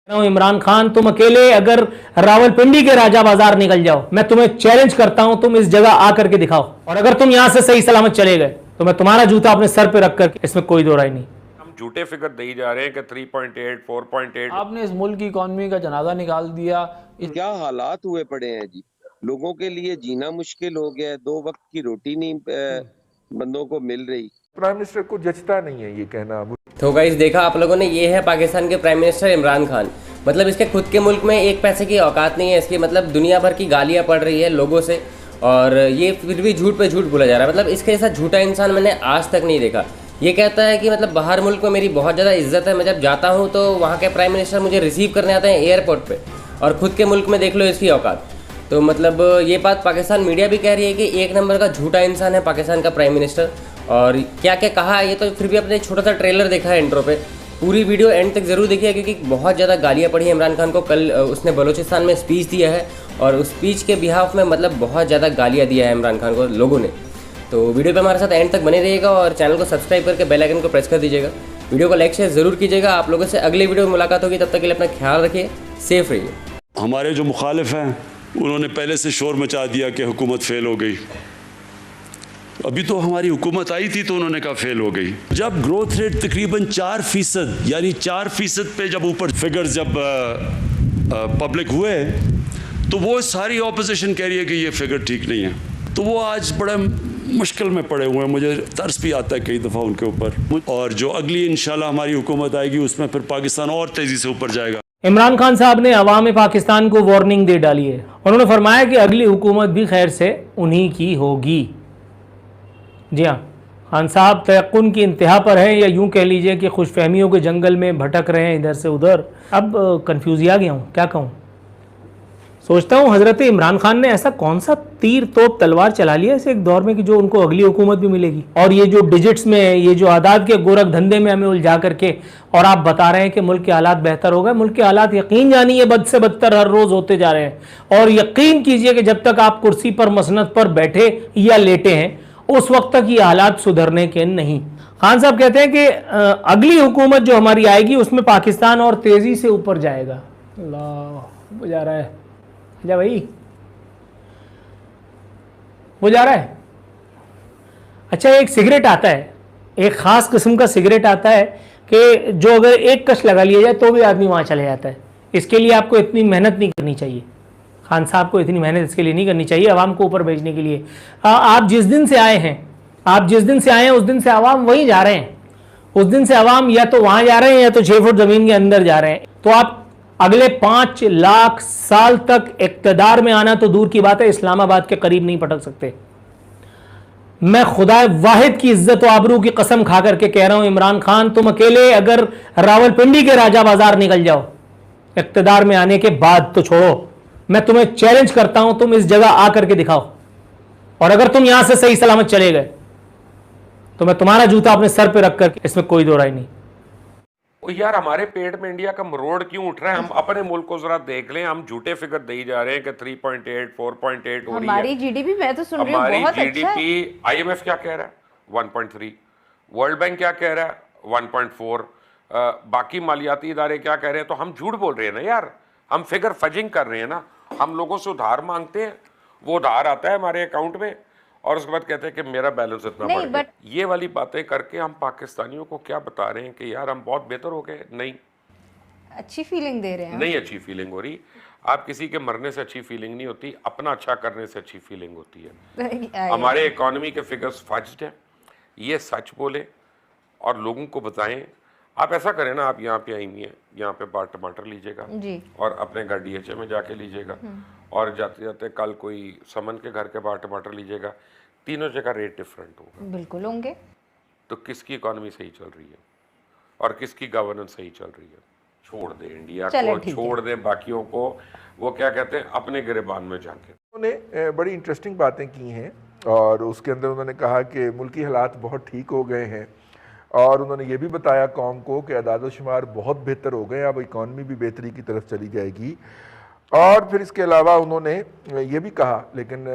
इमरान खान, तुम अकेले अगर रावलपिंडी के राजा बाजार निकल जाओ, मैं तुम्हें चैलेंज करता हूं, तुम इस जगह आकर के दिखाओ, और अगर तुम यहां से सही सलामत चले गए तो मैं तुम्हारा जूता अपने सर पे रखकर, इसमें कोई दो राय नहीं। हम झूठे फिगर दे जा रहे हैं कि 3.8 4.8। आपने इस मुल्क की इकॉनमी का जनाजा निकाल दिया। क्या हालात हुए पड़े हैं जी, लोगों के लिए जीना मुश्किल हो गया है, 2 वक्त की रोटी नहीं बंदों को मिल रही। प्राइम मिनिस्टर को जचता नहीं है ये कहना। तो गाइस देखा आप लोगों ने, ये है पाकिस्तान के प्राइम मिनिस्टर इमरान खान। मतलब इसके खुद के मुल्क में एक पैसे की औकात नहीं है इसकी, मतलब दुनिया भर की गालियां पड़ रही है लोगों से, और ये फिर भी झूठ पे झूठ बोला जा रहा है। मतलब इसके जैसा झूठा इंसान मैंने आज तक नहीं देखा। ये कहता है कि मतलब बाहर मुल्क में मेरी बहुत ज़्यादा इज्जत है, मैं जब जाता हूँ तो वहाँ के प्राइम मिनिस्टर मुझे रिसीव करने आते हैं एयरपोर्ट पे, और खुद के मुल्क में देख लो इसकी औकात। तो मतलब ये बात पाकिस्तान मीडिया भी कह रही है कि एक नंबर का झूठा इंसान है पाकिस्तान का प्राइम मिनिस्टर। और क्या क्या कहा है ये तो फिर भी अपने छोटा सा ट्रेलर देखा है इंट्रो पे, पूरी वीडियो एंड तक ज़रूर देखिए, क्योंकि बहुत ज़्यादा गालियाँ पड़ी हैं इमरान खान को। कल उसने बलूचिस्तान में स्पीच दिया है, और उस स्पीच के बिहाफ में मतलब बहुत ज़्यादा गालियाँ दिया है इमरान खान को लोगों ने। तो वीडियो पे हमारे साथ एंड तक बने रहिएगा, और चैनल को सब्सक्राइब करके बेल आइकन को प्रेस कर दीजिएगा। वीडियो को लाइक शेयर ज़रूर कीजिएगा। आप लोगों से अगली वीडियो में मुलाकात होगी, तब तक के लिए अपना ख्याल रखिए, सेफ रहिए। हमारे जो मुखालिफ हैं उन्होंने पहले से शोर मचा दिया कि हुकूमत फेल हो गई। अभी तो हमारी हुकूमत आई थी तो उन्होंने कहा फेल हो गई। जब ग्रोथ रेट तकरीबन 4% यानी 4% पे जब ऊपर फिगर्स जब पब्लिक हुए तो वो सारी ऑपोजिशन कह रही है कि ये फिगर ठीक नहीं है। तो वो आज बड़े मुश्किल में पड़े हुए हैं। मुझे तरस भी आता है कई दफ़ा उनके ऊपर। और जो अगली इंशाल्लाह हमारी हुकूमत आएगी उसमें फिर पाकिस्तान और तेज़ी से ऊपर जाएगा। इमरान खान साहब ने अवाम पाकिस्तान को वार्निंग दे डाली है। उन्होंने फरमाया कि अगली हुकूमत भी खैर से उन्हीं की होगी। जी हाँ, खान साहब तयक्कुन की इंतहा पर हैं, या यूँ कह लीजिए कि खुशफहमियों के जंगल में भटक रहे हैं इधर से उधर। अब कंफ्यूज आ गया हूँ, क्या कहूँ। सोचता हूँ हज़रत इमरान खान ने ऐसा कौन सा तीर तोप तलवार चला लिया इस एक दौर में कि जो उनको अगली हुकूमत भी मिलेगी। और ये जो डिजिट्स में, ये जो आदाद के गोरख धंधे में हमें उलझा करके, और आप बता रहे हैं कि मुल्क के हालात बेहतर हो गए। मुल्क के हालात यकीन जानिए बद से बदतर हर रोज़ होते जा रहे हैं। और यकीन कीजिए कि जब तक आप कुर्सी पर मसनद पर बैठे या लेटे हैं उस वक्त तक ये हालात सुधरने के नहीं। खान साहब कहते हैं कि अगली हुकूमत जो हमारी आएगी उसमें पाकिस्तान और तेज़ी से ऊपर जाएगा। अल्लाह, वो जा रहा है, जा भाई, वो जा रहा है। अच्छा, एक सिगरेट आता है, एक ख़ास किस्म का सिगरेट आता है कि जो अगर एक कश लगा लिया जाए तो भी आदमी वहाँ चले जाता है। इसके लिए आपको इतनी मेहनत नहीं करनी चाहिए। खान साहब को इतनी मेहनत इसके लिए नहीं करनी चाहिए आवाम को ऊपर भेजने के लिए। आप जिस दिन से आए हैं, आप जिस दिन से आए हैं उस दिन से आवाम वहीं जा रहे हैं। उस दिन से आवाम या तो वहाँ जा रहे हैं या तो 6 फुट ज़मीन के अंदर जा रहे हैं। तो आप अगले 5 लाख साल तक इक़्तिदार में आना तो दूर की बात है, इस्लामाबाद के करीब नहीं पटक सकते। मैं खुदा वाहिद की इज्जत व आबरू की कसम खा करके कह रहा हूं, इमरान खान, तुम अकेले अगर रावलपिंडी के राजा बाजार निकल जाओ इक़्तिदार में आने के बाद तो छोड़ो, मैं तुम्हें चैलेंज करता हूं, तुम इस जगह आकर के दिखाओ, और अगर तुम यहां से सही सलामत चले गए तो मैं तुम्हारा जूता अपने सर पे रखकर, इसमें कोई दो राय नहीं। ओ यार, हमारे पेट में इंडिया का मरोड़ क्यों उठ रहा है? हम अपने मुल्क को जरा देख लें। हम झूठे फिगर दे जा रहे हैं कि 3.8 4.8 हो रही है। हमारी जीडीपी, मैं तो सुन रही हूँ बहुत अच्छा है। हमारी जीडीपी, आईएमएफ क्या कह रहा है 1.3, वर्ल्ड बैंक क्या कह रहा है 1.4, बाकी मालियाती इदारे क्या कह रहे हैं। तो हम झूठ बोल रहे हैं ना यार, हम फिगर फजिंग कर रहे हैं ना। हम लोगों से उधार मांगते हैं, वो उधार आता है हमारे अकाउंट में, और उसके बाद कहते हैं कि मेरा बैलेंस इतना बढ़ गया। ये वाली बातें करके हम पाकिस्तानियों को क्या बता रहे हैं कि यार हम बहुत बेहतर हो गए? नहीं, अच्छी फीलिंग दे रहे हैं। नहीं अच्छी फीलिंग हो रही। आप किसी के मरने से अच्छी फीलिंग नहीं होती, अपना अच्छा करने से अच्छी फीलिंग होती है। हमारे इकोनॉमी के फिगर्स फज्ड हैं, ये सच बोले और लोगों को बताएं। आप ऐसा करें ना, आप यहाँ पे आई नहीं है, यहाँ पे बार टमाटर लीजिएगा और अपने घर डीएचए में जाके लीजिएगा, और जाते जाते कल कोई समन के घर के बाहर टमाटर लीजिएगा। तीनों जगह रेट डिफरेंट होगा। बिल्कुल होंगे। तो किसकी इकोनॉमी सही चल रही है और किसकी गवर्नेंस सही चल रही है? छोड़ दें इंडिया को, छोड़ दें बाकियों को। वो क्या कहते हैं, अपने गिरबान में जाके। उन्होंने बड़ी इंटरेस्टिंग बातें की हैं, और उसके अंदर उन्होंने कहा कि मुल्की हालात बहुत ठीक हो गए हैं, और उन्होंने ये भी बताया कौम को कि अदाद शुमार बहुत बेहतर हो गए, अब इकॉनमी भी बेहतरी की तरफ चली जाएगी। और फिर इसके अलावा उन्होंने ये भी कहा, लेकिन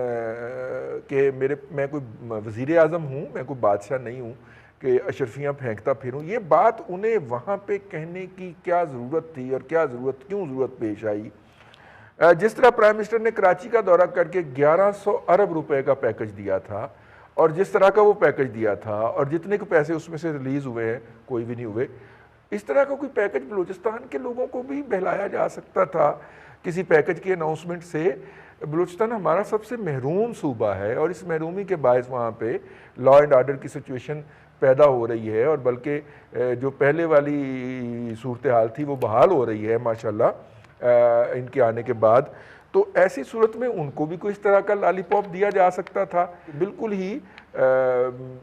कि मैं कोई वज़ीर आज़म हूँ, मैं कोई बादशाह नहीं हूँ, कि अशरफियाँ फेंकता फिरूं। ये बात उन्हें वहाँ पे कहने की क्या ज़रूरत थी और क्यों ज़रूरत पेश आई? जिस तरह प्राइम मिनिस्टर ने कराची का दौरा करके 1100 अरब रुपए का पैकेज दिया था, और जिस तरह का वो पैकेज दिया था और जितने के पैसे उसमें से रिलीज़ हुए हैं कोई भी नहीं हुए, इस तरह का कोई पैकेज बलूचिस्तान के लोगों को भी बहलाया जा सकता था। किसी पैकेज की अनाउंसमेंट से बलूचिस्तान हमारा सबसे महरूम सूबा है और इस महरूमी के बायस वहाँ पे लॉ एंड आर्डर की सिचुएशन पैदा हो रही है, और बल्कि जो पहले वाली सूरत हाल थी वो बहाल हो रही है माशाल्लाह इनके आने के बाद। तो ऐसी सूरत में उनको भी कोई इस तरह का लॉलीपॉप दिया जा सकता था। बिल्कुल ही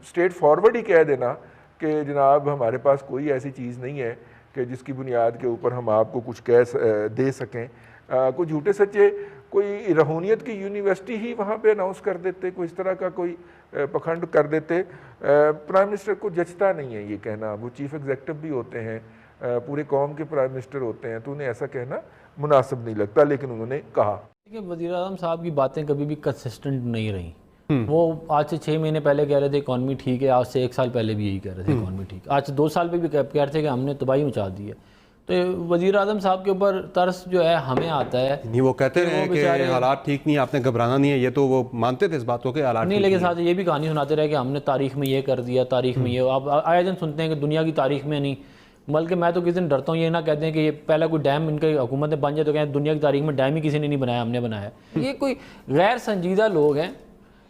स्ट्रेट फॉरवर्ड ही कह देना कि जनाब हमारे पास कोई ऐसी चीज़ नहीं है कि जिसकी बुनियाद के ऊपर हम आपको कुछ दे सकें। कोई झूठे सच्चे कोई रहूनियत की यूनिवर्सिटी ही वहाँ पे अनाउंस कर देते, कोई इस तरह का कोई पखंड कर देते। प्राइम मिनिस्टर को जचता नहीं है ये कहना, वो चीफ एग्जेक्टिव भी होते हैं, पूरे कौम के प्राइम मिनिस्टर होते हैं, तो उन्हें ऐसा कहना मुनासिब नहीं लगता, लेकिन उन्होंने कहा। देखिए, वज़ीर आज़म साहब की बातें कभी भी कंसिस्टेंट नहीं रही। वो आज से 6 महीने पहले कह रहे थे इकॉनमी ठीक है, आज से 1 साल पहले भी यही कह रहे थे इकॉनमी ठीक है, आज से 2 साल पे भी कह रहे थे कि हमने तबाही मचा दी है। तो वज़ीर आज़म साहब के ऊपर तरस जो है हमें आता है। नहीं, वो कहते हैं कि हालात ठीक नहीं है, आपने घबराना नहीं है, ये तो वो मानते थे इस बात को कि हालात नहीं, लेकिन साथ ये भी कहानी सुनाते रहे कि हमने तारीख में ये कर दिया, तारीख में ये। आप आए दिन सुनते हैं कि दुनिया की तारीख में नहीं, बल्कि मैं तो किसी दिन डरता हूँ ये ना कहते हैं कि ये पहला कोई डैम इनकी हुकूमत में बन जाए तो कहते हैं दुनिया की तारीख में डैम ही किसी ने नहीं बनाया, हमने बनाया। ये कोई गैर संजीदा लोग हैं,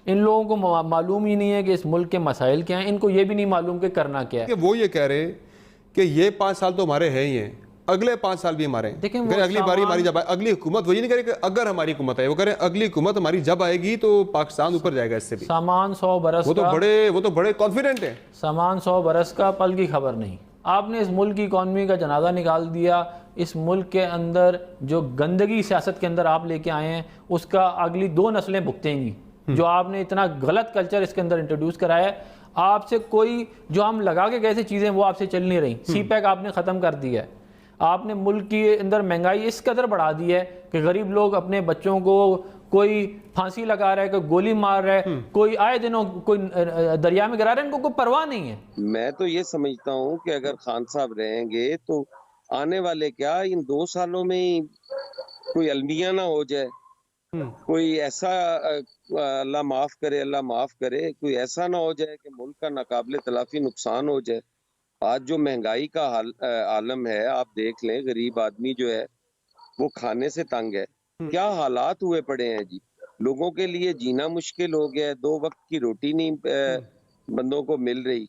इन लोगों को मालूम ही नहीं है कि इस मुल्क के मसाइल क्या हैं, इनको ये भी नहीं मालूम कि करना क्या है। वो ये कह रहे कि ये 5 साल तो हमारे हैं ही हैं, अगले 5 साल भी हमारे हैं। देखिए, अगली बारी हमारी जब अगली हुकूमत, वो ये नहीं कह रहे कि अगर हमारी हुकूमत है, वो कह रहे हैं अगली हुकूमत हमारी जब आएगी तो पाकिस्तान ऊपर जाएगा इससे भी। सामान 100 बरस वो तो बड़े कॉन्फिडेंट हैं। सामान 100 बरस का, पल की खबर नहीं। आपने इस मुल्क की इकॉनमी का जनाजा निकाल दिया। इस मुल्क के अंदर जो गंदगी सियासत के अंदर आप लेके आए हैं उसका अगली 2 नस्लें भुगतेंगी। जो आपने इतना गलत कल्चर इसके अंदर इंट्रोड्यूस कराया है, आपसे कोई जो हम लगा के गए थे चीज़ें वो आपसे चल नहीं रही। सीपैक आपने ख़त्म कर दिया है। आपने मुल्क के अंदर महंगाई इस कदर बढ़ा दी है कि गरीब लोग अपने बच्चों को कोई फांसी लगा रहा है, कोई गोली मार रहा है, कोई आए दिनों कोई दरिया में गिरा रहा है, इनको कोई परवाह नहीं है। मैं तो ये समझता हूँ कि अगर खान साहब रहेंगे तो आने वाले क्या इन 2 सालों में ही कोई अलमिया ना हो जाए, कोई ऐसा अल्लाह माफ करे, कोई ऐसा ना हो जाए कि मुल्क का नाकाबिले तलाफी नुकसान हो जाए। आज जो महंगाई का आलम है आप देख लें, गरीब आदमी जो है वो खाने से तंग है। क्या हालात हुए पड़े हैं जी, लोगों के लिए जीना मुश्किल हो गया है, 2 वक्त की रोटी नहीं बंदों को मिल रही।